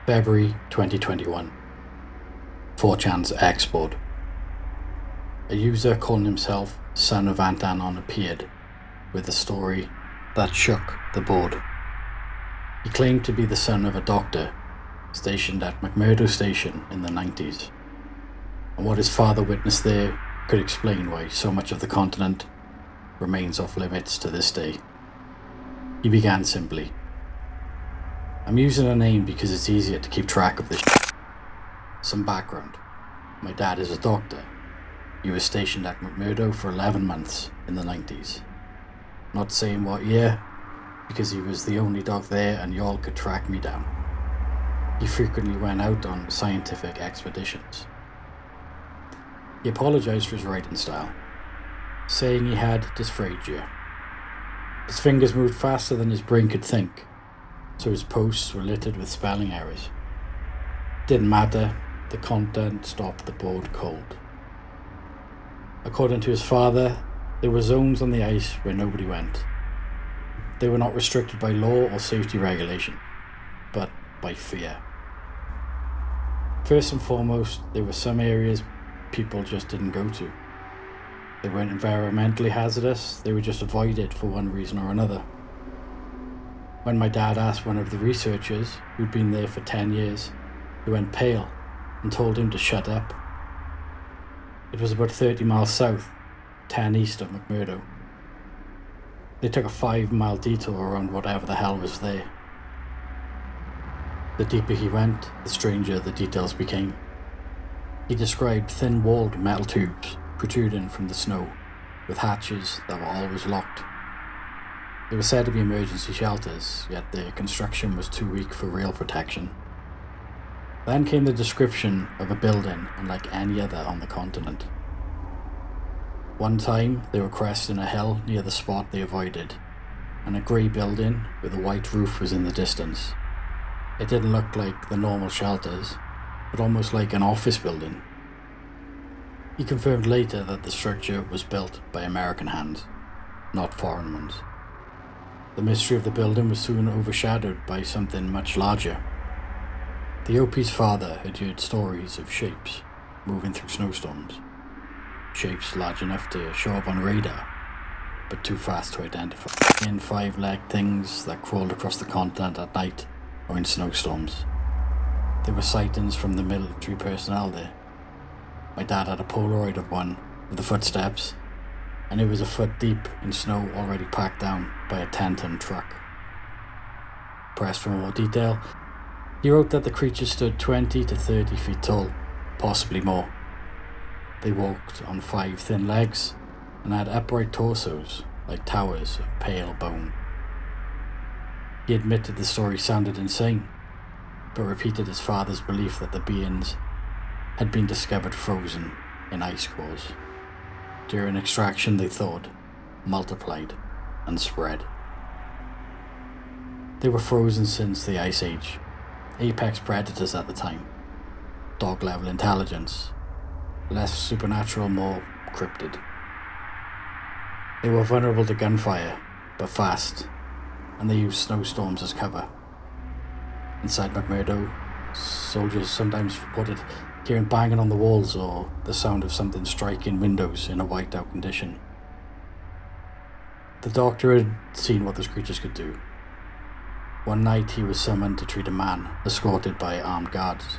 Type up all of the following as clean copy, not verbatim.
February 2021. 4chan's export. A user calling himself Son of Antanon appeared with a story that shook the board. He claimed to be the son of a doctor stationed at McMurdo Station in the 90s, and what his father witnessed there could explain why so much of the continent remains off limits to this day. He began simply, "I'm using a name because it's easier to keep track of this shit. Some background. My dad is a doctor. He was stationed at McMurdo for 11 months in the 90s. Not saying what year, because he was the only doc there and y'all could track me down. He frequently went out on scientific expeditions." He apologized for his writing style, saying he had dysphagia. His fingers moved faster than his brain could think, so his posts were littered with spelling errors. Didn't matter, the content stopped the board cold. According to his father, there were zones on the ice where nobody went. They were not restricted by law or safety regulation, but by fear. First and foremost, there were some areas people just didn't go to. They weren't environmentally hazardous, they were just avoided for one reason or another. When my dad asked one of the researchers, who'd been there for 10 years, he went pale and told him to shut up. It was about 30 miles south, 10 east of McMurdo. They took a 5-mile detour around whatever the hell was there. The deeper he went, the stranger the details became. He described thin-walled metal tubes protruding from the snow, with hatches that were always locked. They were said to be emergency shelters, yet their construction was too weak for real protection. Then came the description of a building unlike any other on the continent. One time, they were cresting a hill near the spot they avoided, and a grey building with a white roof was in the distance. It didn't look like the normal shelters, but almost like an office building. He confirmed later that the structure was built by American hands, not foreign ones. The mystery of the building was soon overshadowed by something much larger. The OP's father had heard stories of shapes moving through snowstorms. Shapes large enough to show up on radar, but too fast to identify. In 5-legged things that crawled across the continent at night or in snowstorms. There were sightings from the military personnel there. My dad had a Polaroid of one with the footsteps, and it was a foot deep in snow already packed down by a 10-ton truck. Pressed for more detail, he wrote that the creatures stood 20 to 30 feet tall, possibly more. They walked on 5 thin legs and had upright torsos like towers of pale bone. He admitted the story sounded insane, but repeated his father's belief that the beings had been discovered frozen in ice cores. During extraction, they thawed, multiplied, and spread. They were frozen since the Ice Age, apex predators at the time, dog-level intelligence, less supernatural, more cryptid. They were vulnerable to gunfire, but fast, and they used snowstorms as cover. Inside McMurdo, soldiers sometimes reported hearing banging on the walls or the sound of something striking windows in a white-out condition. The doctor had seen what those creatures could do. One night he was summoned to treat a man, escorted by armed guards.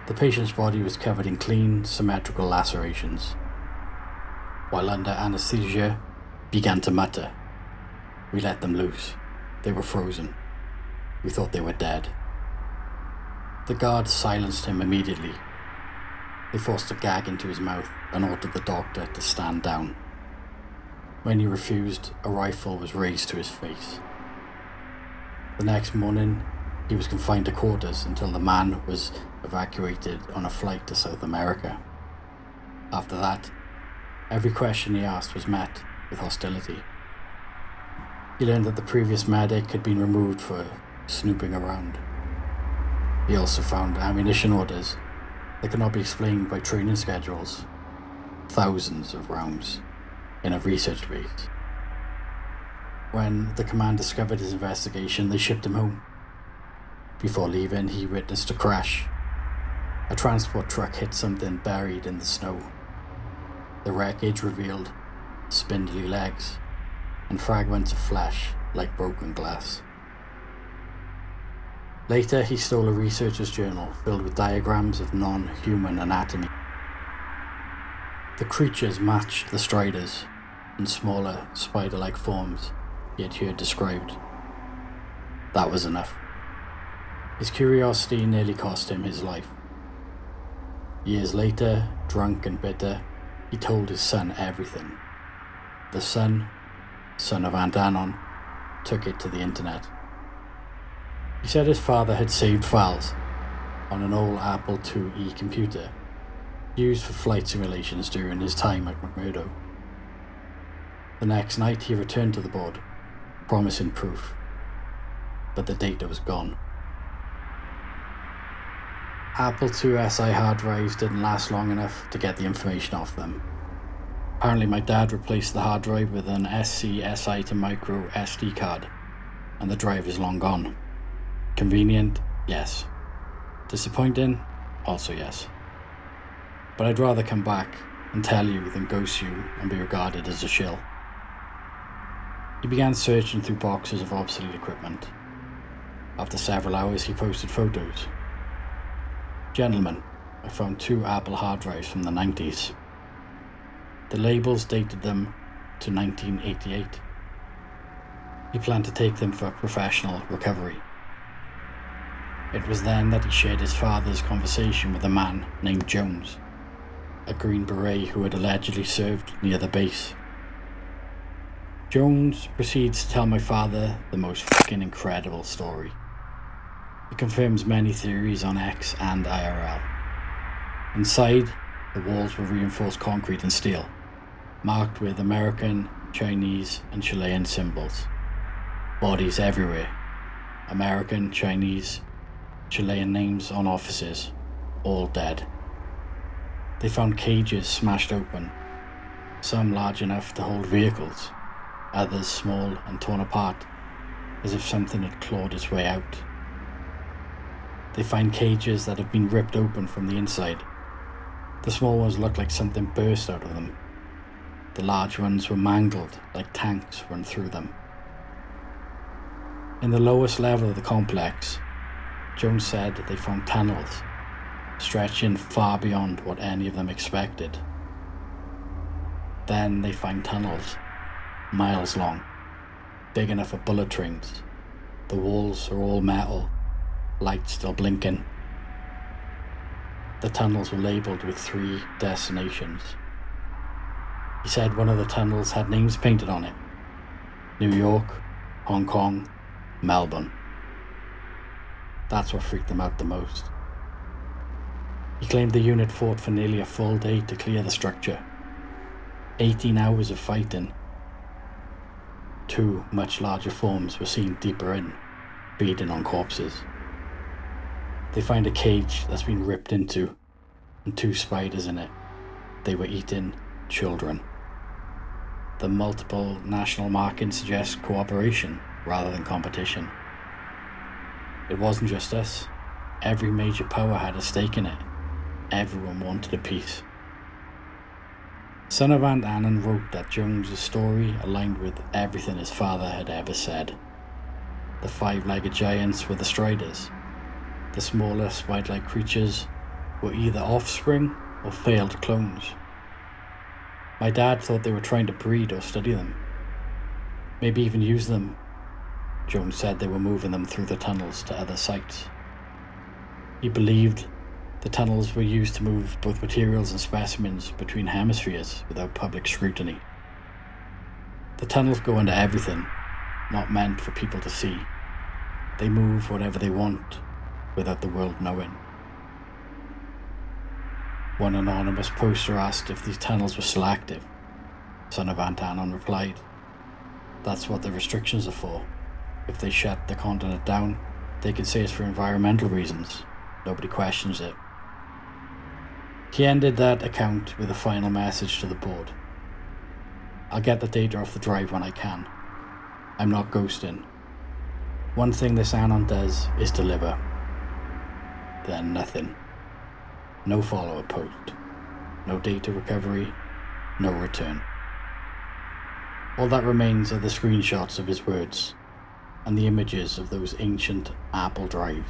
The patient's body was covered in clean, symmetrical lacerations. While under anesthesia, began to mutter. We let them loose. They were frozen. We thought they were dead. The guards silenced him immediately. They forced a gag into his mouth and ordered the doctor to stand down. When he refused, a rifle was raised to his face. The next morning, he was confined to quarters until the man was evacuated on a flight to South America. After that, every question he asked was met with hostility. He learned that the previous medic had been removed for snooping around. He also found ammunition orders that could not be explained by training schedules. Thousands of rounds in a research base. When the command discovered his investigation, they shipped him home. Before leaving, he witnessed a crash. A transport truck hit something buried in the snow. The wreckage revealed spindly legs and fragments of flesh like broken glass. Later, he stole a researcher's journal filled with diagrams of non-human anatomy. The creatures matched the striders and smaller, spider-like forms he had heard described. That was enough. His curiosity nearly cost him his life. Years later, drunk and bitter, he told his son everything. The son of Aunt Anon, took it to the internet. He said his father had saved files on an old Apple IIe computer used for flight simulations during his time at McMurdo. The next night he returned to the board, promising proof, but the data was gone. Apple IISI hard drives didn't last long enough to get the information off them. Apparently my dad replaced the hard drive with an SCSI to micro SD card, and the drive is long gone. Convenient? Yes. Disappointing? Also yes. But I'd rather come back and tell you than ghost you and be regarded as a shill. He began searching through boxes of obsolete equipment. After several hours he posted photos. Gentlemen, I found 2 Apple hard drives from the 90s. The labels dated them to 1988. He planned to take them for professional recovery. It was then that he shared his father's conversation with a man named Jones, a Green Beret who had allegedly served near the base. Jones proceeds to tell my father the most fucking incredible story. It confirms many theories on X and IRL. Inside, the walls were reinforced concrete and steel, marked with American, Chinese, and Chilean symbols. Bodies everywhere. American, Chinese, Chilean names on offices, all dead. They found cages smashed open, some large enough to hold vehicles, others small and torn apart, as if something had clawed its way out. They find cages that have been ripped open from the inside. The small ones look like something burst out of them. The large ones were mangled like tanks run through them. In the lowest level of the complex, Jones said they found tunnels, stretching far beyond what any of them expected. Then they find tunnels, miles long, big enough for bullet trains. The walls are all metal, lights still blinking. The tunnels were labelled with 3 destinations. He said one of the tunnels had names painted on it: New York, Hong Kong, Melbourne. That's what freaked them out the most. He claimed the unit fought for nearly a full day to clear the structure. 18 hours of fighting. 2 much larger forms were seen deeper in, feeding on corpses. They find a cage that's been ripped into, and 2 spiders in it. They were eating children. The multiple national markings suggest cooperation rather than competition. It wasn't just us. Every major power had a stake in it. Everyone wanted a piece. Son of Aunt Anon wrote that Jones's story aligned with everything his father had ever said. The 5-legged giants were the striders. The smaller spider-like creatures were either offspring or failed clones. My dad thought they were trying to breed or study them. Maybe even use them. Jones said they were moving them through the tunnels to other sites. He believed the tunnels were used to move both materials and specimens between hemispheres without public scrutiny. The tunnels go into everything, not meant for people to see. They move whatever they want, without the world knowing. One anonymous poster asked if these tunnels were selective. Son of Aunt Anon replied, "That's what the restrictions are for. If they shut the continent down, they can say it's for environmental reasons. Nobody questions it." He ended that account with a final message to the board. "I'll get the data off the drive when I can. I'm not ghosting. One thing this Anon does is deliver. then nothing. No follow-up post. No data recovery. No return. All that remains are the screenshots of his words and the images of those ancient Apple drives.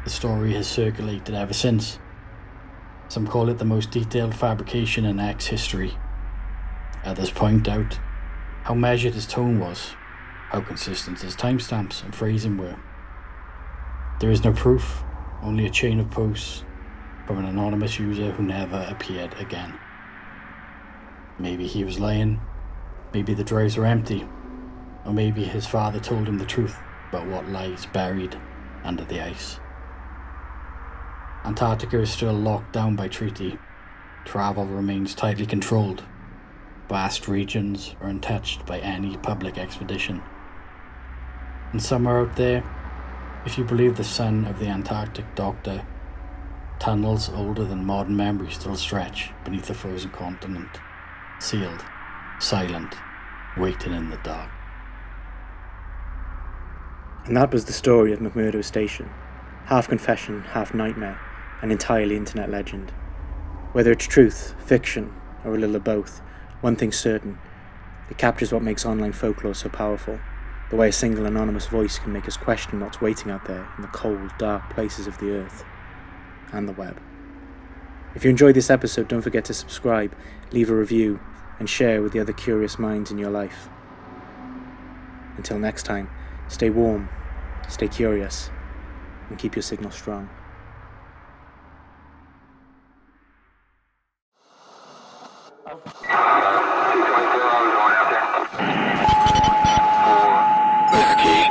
The story has circulated ever since. Some call it the most detailed fabrication in X history. Others point out how measured his tone was, how consistent his timestamps and phrasing were. There is no proof, only a chain of posts from an anonymous user who never appeared again. Maybe he was lying, maybe the drives were empty, or maybe his father told him the truth about what lies buried under the ice. Antarctica is still locked down by treaty. Travel remains tightly controlled. Vast regions are untouched by any public expedition. And somewhere out there, if you believe the son of the Antarctic Doctor, tunnels older than modern memory still stretch beneath the frozen continent, sealed, silent, waiting in the dark. And that was the story of McMurdo Station. Half confession, half nightmare, an entirely internet legend. Whether it's truth, fiction, or a little of both, one thing's certain: it captures what makes online folklore so powerful, the way a single anonymous voice can make us question what's waiting out there in the cold, dark places of the earth and the web. If you enjoyed this episode, don't forget to subscribe, leave a review, and share with the other curious minds in your life. Until next time, stay warm, stay curious, and keep your signal strong. Whiskey,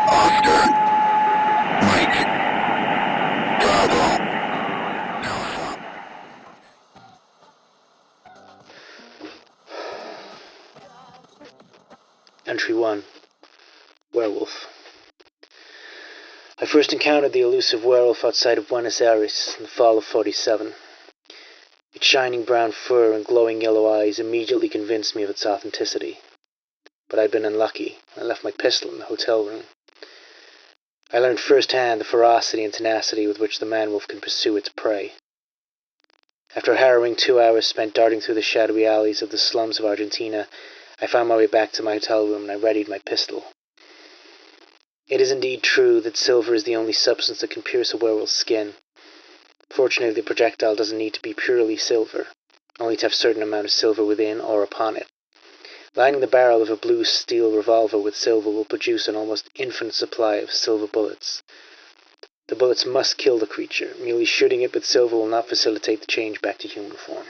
Oscar, Mike, Bravo, Alpha. Entry 1. Werewolf. I first encountered the elusive werewolf outside of Buenos Aires in the fall of '47. Its shining brown fur and glowing yellow eyes immediately convinced me of its authenticity. But I'd been unlucky. I left my pistol in the hotel room. I learned firsthand the ferocity and tenacity with which the man-wolf can pursue its prey. After a harrowing 2 hours spent darting through the shadowy alleys of the slums of Argentina, I found my way back to my hotel room and I readied my pistol. It is indeed true that silver is the only substance that can pierce a werewolf's skin. Fortunately, the projectile doesn't need to be purely silver, only to have a certain amount of silver within or upon it. Lining the barrel of a blue steel revolver with silver will produce an almost infinite supply of silver bullets. The bullets must kill the creature. Merely shooting it with silver will not facilitate the change back to human form.